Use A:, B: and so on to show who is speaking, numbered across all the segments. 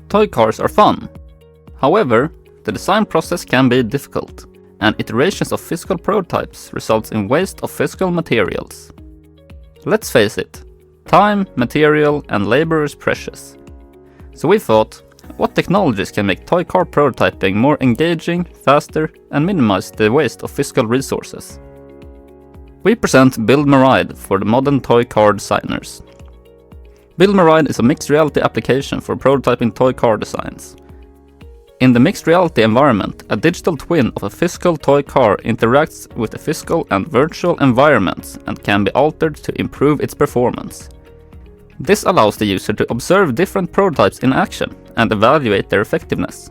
A: Toy cars are fun. However, the design process can be difficult, and iterations of physical prototypes results in waste of physical materials. Let's face it, time, material, and labor is precious. So we thought, what technologies can make toy car prototyping more engaging, faster, and minimize the waste of physical resources? We present buildMRide for the modern toy car designers. buildMRide is a mixed reality application for prototyping toy car designs. In the mixed reality environment, a digital twin of a physical toy car interacts with the physical and virtual environments and can be altered to improve its performance. This allows the user to observe different prototypes in action and evaluate their effectiveness.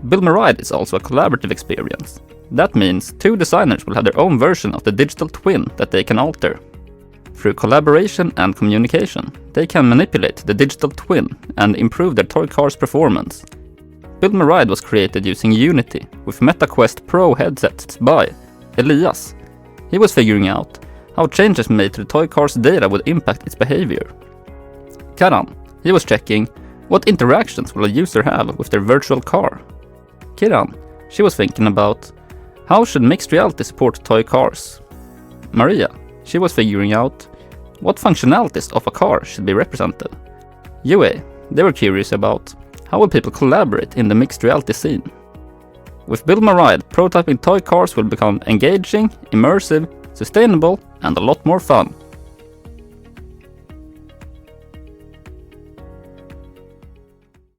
A: buildMRide is also a collaborative experience. That means two designers will have their own version of the digital twin that they can alter. Through collaboration and communication, they can manipulate the digital twin and improve their toy car's performance. buildMRide was created using Unity with MetaQuest Pro headsets by Elias. He was figuring out how changes made to the toy car's data would impact its behavior. Karan, he was checking what interactions will a user have with their virtual car. Kiran, she was thinking about how should mixed reality support toy cars. Maria, she was figuring out what functionalities of a car should be represented. Yue, they were curious about how will people collaborate in the mixed reality scene. With buildMRide, prototyping toy cars will become engaging, immersive, sustainable, and a lot more fun.